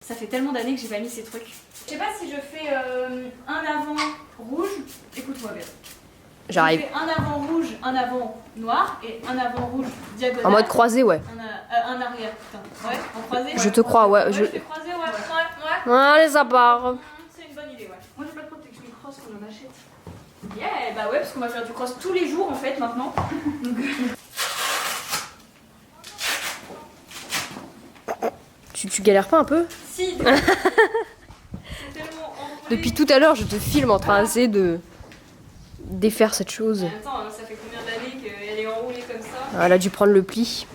Ça fait tellement d'années que j'ai pas mis ces trucs. Je sais pas si je fais un avant rouge. Écoute-moi bien. J'arrive. Je fais un avant rouge, un avant noir et un avant rouge diagonal. En mode croisé, ouais. Un arrière, putain. Ouais, en croisé. Je te crois, ouais. Je fais croisé, ouais. Allez, ça part. C'est une bonne idée, ouais. Moi j'ai pas de protection cross qu'on en achète. Yeah, bah ouais, parce qu'on va faire du cross tous les jours en fait maintenant. Tu galères pas un peu? Si. Depuis tout à l'heure, je te filme en train d'essayer de défaire cette chose. Attends, ça fait combien d'années qu'elle est enroulée comme ça? Elle a dû prendre le pli.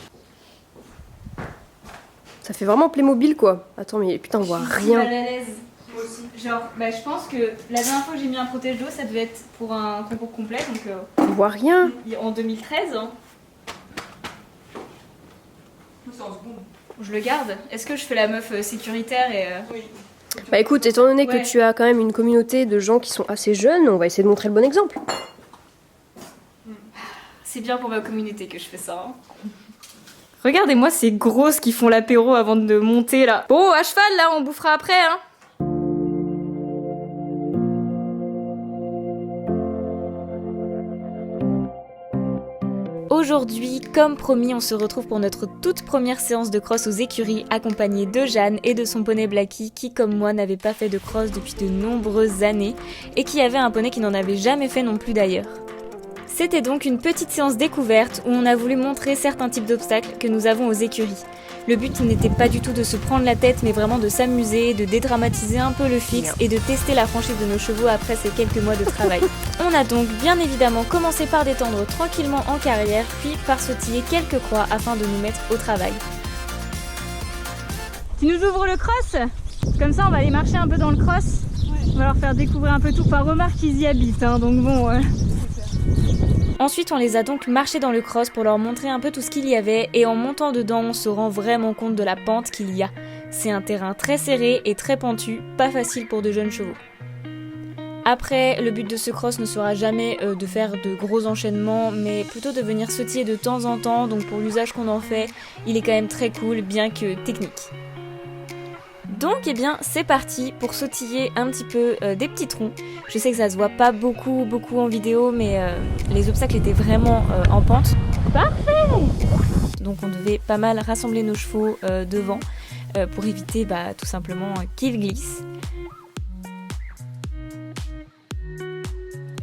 Ça fait vraiment Playmobil quoi. Attends, mais putain, on voit rien. Mal à l'aise. Moi aussi. Genre, bah je pense que la dernière fois que j'ai mis un protège d'eau, ça devait être pour un concours complet, donc On voit rien. en 2013. Hein. Je le garde. Est-ce que je fais la meuf sécuritaire et oui. Bah écoute, étant donné que tu as quand même une communauté de gens qui sont assez jeunes, on va essayer de montrer le bon exemple. C'est bien pour ma communauté que je fais ça. Hein. Regardez-moi ces grosses qui font l'apéro avant de monter là. Bon, à cheval là, on bouffera après hein. Aujourd'hui, comme promis, on se retrouve pour notre toute première séance de cross aux écuries, accompagnée de Jeanne et de son poney Blacky, qui comme moi n'avait pas fait de cross depuis de nombreuses années, et qui avait un poney qui n'en avait jamais fait non plus d'ailleurs. C'était donc une petite séance découverte où on a voulu montrer certains types d'obstacles que nous avons aux écuries. Le but n'était pas du tout de se prendre la tête, mais vraiment de s'amuser, de dédramatiser un peu le fixe et de tester la franchise de nos chevaux après ces quelques mois de travail. On a donc bien évidemment commencé par détendre tranquillement en carrière, puis par sautiller quelques croix afin de nous mettre au travail. Tu nous ouvres le cross? Comme ça on va aller marcher un peu dans le cross. On va leur faire découvrir un peu tout. Enfin, remarque qu'ils y habitent, hein, donc bon... Ensuite, on les a donc marchés dans le cross pour leur montrer un peu tout ce qu'il y avait et en montant dedans, on se rend vraiment compte de la pente qu'il y a. C'est un terrain très serré et très pentu, pas facile pour de jeunes chevaux. Après, le but de ce cross ne sera jamais de faire de gros enchaînements, mais plutôt de venir sautiller de temps en temps, donc pour l'usage qu'on en fait, il est quand même très cool, bien que technique. Donc eh bien c'est parti pour sautiller un petit peu des petits troncs. Je sais que ça se voit pas beaucoup en vidéo, mais les obstacles étaient vraiment en pente. Parfait! Donc on devait pas mal rassembler nos chevaux devant pour éviter tout simplement qu'ils glissent.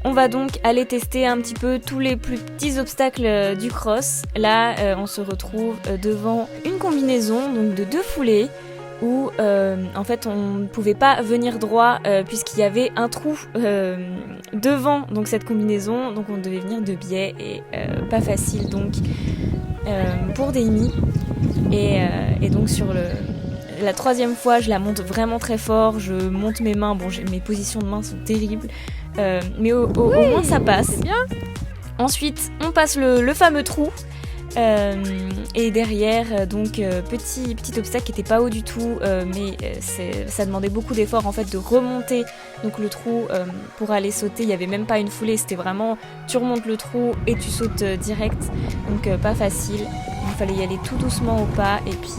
On va donc aller tester un petit peu tous les plus petits obstacles du cross. Là on se retrouve devant une combinaison donc de 2 foulées, où en fait on ne pouvait pas venir droit puisqu'il y avait un trou devant donc cette combinaison, donc on devait venir de biais et pas facile donc pour Daimi et donc sur la 3e fois je la monte vraiment très fort, je monte mes mains, bon mes positions de main sont terribles mais au moins ça passe. C'est bien. Ensuite on passe le fameux trou. Et derrière donc petit obstacle qui était pas haut du tout mais ça demandait beaucoup d'efforts en fait de remonter donc le trou pour aller sauter. Il y avait même pas une foulée, c'était vraiment tu remontes le trou et tu sautes direct, donc pas facile. Il fallait y aller tout doucement au pas et puis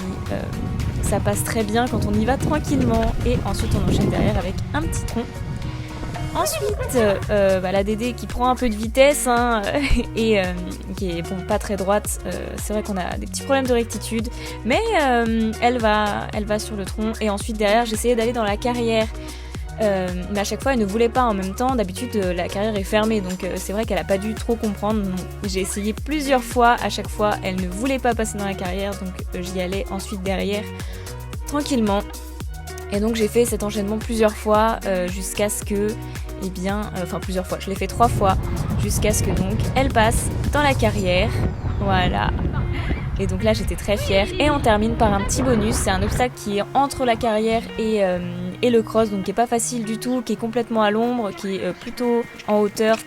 ça passe très bien quand on y va tranquillement et ensuite on enchaîne derrière avec un petit tronc. Ensuite, la Dédé qui prend un peu de vitesse hein, et qui est bon, pas très droite. C'est vrai qu'on a des petits problèmes de rectitude, mais elle va sur le tronc. Et ensuite derrière, j'essayais d'aller dans la carrière, mais à chaque fois elle ne voulait pas en même temps. D'habitude la carrière est fermée, donc c'est vrai qu'elle a pas dû trop comprendre. J'ai essayé plusieurs fois, à chaque fois elle ne voulait pas passer dans la carrière, donc j'y allais ensuite derrière tranquillement. Et donc j'ai fait cet enchaînement plusieurs fois jusqu'à ce que, plusieurs fois, je l'ai fait 3 fois, jusqu'à ce que donc elle passe dans la carrière, voilà. Et donc là j'étais très fière et on termine par un petit bonus, c'est un obstacle qui est entre la carrière et le cross, donc qui est pas facile du tout, qui est complètement à l'ombre, qui est plutôt en hauteur.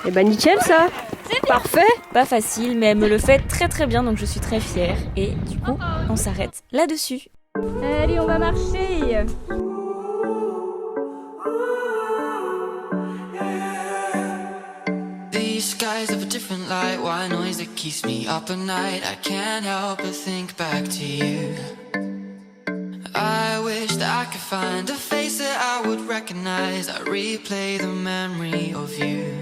Et bah nickel ça, c'est parfait. Pas facile mais elle me le fait très très bien, donc je suis très fière et du coup on s'arrête là-dessus. Allez, on va marcher. These skies have a different light, white noise that keeps me up at night. I can't help but think back to you. I wish could find a face that I would recognize, I replay the memory of you.